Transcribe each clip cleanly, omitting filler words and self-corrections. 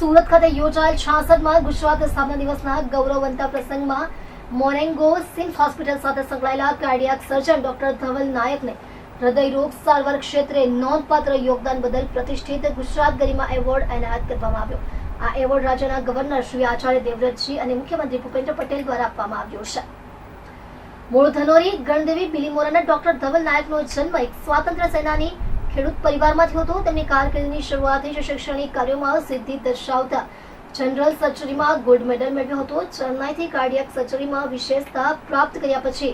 સુરત ખાતે યોજાયેલ 66માં ગુજરાત સ્થાપના દિવસના ગૌરવવંતા પ્રસંગમાં મોરેંગો સિમ્સ હોસ્પિટલ સાથે સંકળાયેલા કાર્ડિયાક સર્જન ડોક્ટર ધવલ નાયકને હૃદયરોગ સારવાર ક્ષેત્રે નોંધપાત્ર યોગદાન બદલ પ્રતિષ્ઠિત ગુજરાત ગરિમા એવોર્ડ એનાયત કરવામાં આવ્યો. આ એવોર્ડ રાજ્યના ગવર્નર શ્રી આચાર્ય દેવવ્રતજી અને મુખ્યમંત્રી ભૂપેન્દ્ર પટેલ દ્વારા આપવામાં આવ્યો છે. મૂળ ધનોરી ગણદેવી બિલીમોરાના ડોક્ટર ધવલ નાયકનો જન્મ એક સ્વાતંત્ર્ય સેનાની ખેડૂત પરિવારમાંથી હતો. તેમની કારકિર્દીની શરૂઆતથી જ શૈક્ષણિક કાર્યોમાં સિદ્ધિ દર્શાવતા જનરલ સર્જરીમાં ગોલ્ડ મેડલ મેળવ્યો હતો. ચેન્નાઈથી કાર્ડિયાક સર્જરીમાં વિશેષતા પ્રાપ્ત કર્યા પછી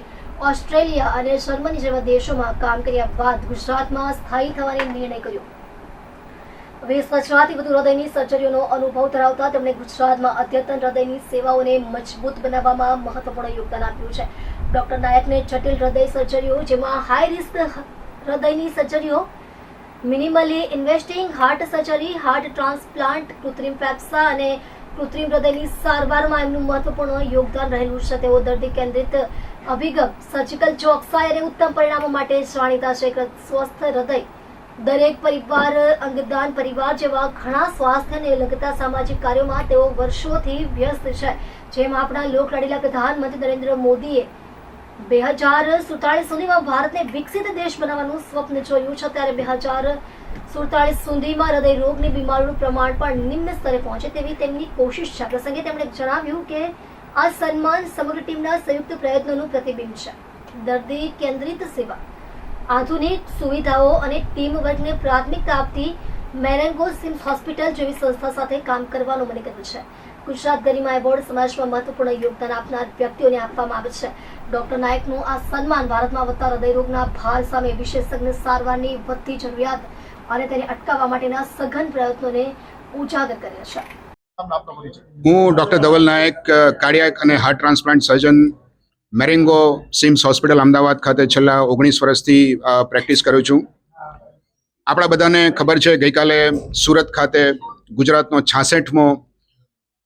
ઓસ્ટ્રેલિયા અને જર્મની જેવા દેશોમાં કામ કર્યા બાદ ગુજરાતમાં સ્થાયી થવાનો નિર્ણય કર્યો. 20,000થી વધુ હૃદયની સર્જરીઓનો અનુભવ ધરાવતા તેમણે ગુજરાતમાં અદ્યતન હૃદયની સેવાઓને મજબૂત બનાવવામાં મહત્વપૂર્ણ યોગદાન આપ્યું છે. ડોક્ટર નાયકને જટિલ હૃદય સર્જરીઓ, જેમાં હાઈ રિસ્ક હૃદયની સર્જરીઓ, મિનિમલી ઇન્વેસ્ટિંગ હાર્ટ સર્જરી, હાર્ટ ટ્રાન્સપ્લાન્ટ, કૃત્રિમ ફેફસા અને કૃત્રિમ હૃદયની સારવારમાં એમનું મહત્વપૂર્ણ યોગદાન રહેલું છે. તેઓ દર્દી કેન્દ્રિત અભિગમ, સર્જિકલ ચોકસાઈ અને ઉત્તમ પરિણામો માટે જાણીતા છે. સ્વસ્થ હૃદય, દરેક પરિવાર, અંગદાન પરિવાર જેવા ઘણા સ્વાસ્થ્યને લગતા સામાજિક કાર્યોમાં તેઓ વર્ષોથી વ્યસ્ત છે. જેમાં આપણા લોકલાડીલા પ્રધાનમંત્રી નરેન્દ્ર મોદીએ 2047 સુધીમાં ભારતને વિકસિત દેશ બનાવવાનું સ્વપ્ન જોયું છે. ત્યારે 2047 સુધીમાં હૃદય રોગની બીમારીનું પ્રમાણ પણ નિમ્ન સ્તરે પહોંચે તેવી તેમની કોશિશ છે. પ્રસંગે તેમણે જણાવ્યું કે આ સન્માન સમગ્ર ટીમના સંયુક્ત પ્રયત્નોનું પ્રતિબિંબ છે. દર્દી કેન્દ્રિત સેવા, આધુનિક સુવિધાઓ અને ટીમ વર્કને પ્રાથમિકતા આપતી મોરેંગો સિમ્સ હોસ્પિટલ જેવી સંસ્થા સાથે કામ કરવાનું મને કર્યું છે. ગુજરાત ગરિમા એવોર્ડ સમાજમાં મહત્વપૂર્ણ યોગદાન આપનાર વ્યક્તિઓને આપવામાં આવે છે. ડોક્ટર નાયકનું આ સન્માન ભારતમાં વધતા હૃદયરોગના ભાર સામે વિશેષજ્ઞ સારવારની વધતી જરૂરિયાત અને તેને અટકાવવા માટેના સઘન પ્રયત્નોને ઉજાગર કરે છે. હું ડોક્ટર ધવલ નાયક, કાર્ડિયાક અને heart transplant surgeon, Marengo CIMS hospital Ahmedabad ખાતે છેલ્લા 19 વર્ષથી પ્રેક્ટિસ કરું છું. આપણા બધાને ખબર છે, ગઈકાલે સુરત ખાતે ગુજરાતનો 66મો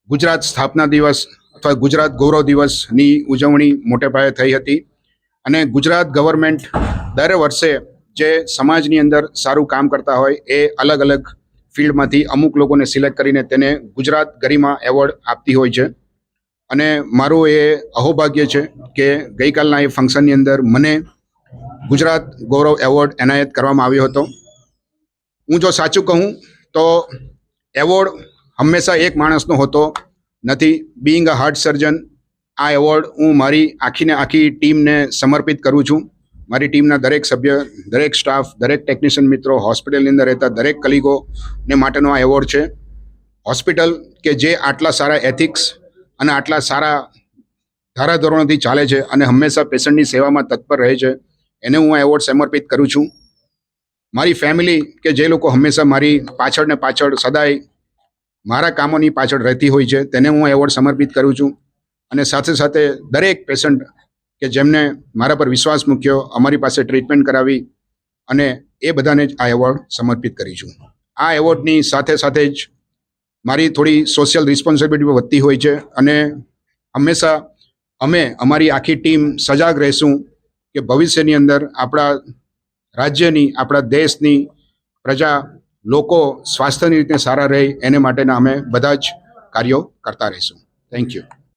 ગુજરાત સ્થાપના દિવસ અથવા ગુજરાત ગૌરવ દિવસની ઉજવણી મોટે પાયે થઈ હતી. અને ગુજરાત ગવર્મેન્ટ દર વર્ષે જે સમાજની અંદર સારું કામ કરતા હોય એ અલગ અલગ ફિલ્ડમાંથી અમુક લોકોને સિલેક્ટ કરીને તેને ગુજરાત ગરિમા એવોર્ડ આપતી હોય છે. અને મારું એ અહોભાગ્ય છે કે ગઈકાલના એ ફંક્શનની અંદર મને ગુજરાત ગૌરવ એવોર્ડ એનાયત કરવામાં આવ્યો હતો. હું જો સાચું કહું તો એવોર્ડ હંમેશા એક માણસનો હોતો નથી. બિંગ અ હાર્ટ સર્જન, આ એવોર્ડ હું મારી આખીને આખી ટીમને સમર્પિત કરું છું. મારી ટીમના દરેક સભ્ય, દરેક સ્ટાફ, દરેક ટેકનિશિયન મિત્રો, હોસ્પિટલની અંદર રહેતા દરેક કલીગોને માટેનો આ એવોર્ડ છે. હોસ્પિટલ કે જે આટલા સારા એથિક્સ અને આટલા સારા ધારાધોરણોથી ચાલે છે અને હંમેશા પેશન્ટની સેવામાં તત્પર રહે છે, એને હું આ એવોર્ડ સમર્પિત કરું છું. મારી ફેમિલી કે જે લોકો હંમેશા મારી પાછળ ને પાછળ સદાય મારા કામોની પાછળ રહેતી હોય છે, તેને હું એવોર્ડ સમર્પિત કરું છું. અને સાથે સાથે દરેક પેશન્ટ કે જેમને મારા પર વિશ્વાસ મૂક્યો, અમારી પાસે ટ્રીટમેન્ટ કરાવી, અને એ બધાને જ આ એવોર્ડ સમર્પિત કરી છું. આ એવોર્ડની સાથે સાથે જ મારી થોડી સોશિયલ રિસ્પોન્સિબિલિટી વધતી હોય છે. અને હંમેશા અમે, અમારી આખી ટીમ સજાગ રહીશું કે ભવિષ્યની અંદર આપણા રાજ્યની, આપણા દેશની પ્રજા, લોકો સ્વાસ્થ્યની રીતે સારા રહે એને માટેના અમે બધા જ કાર્યો કરતા રહીશું. Thank you.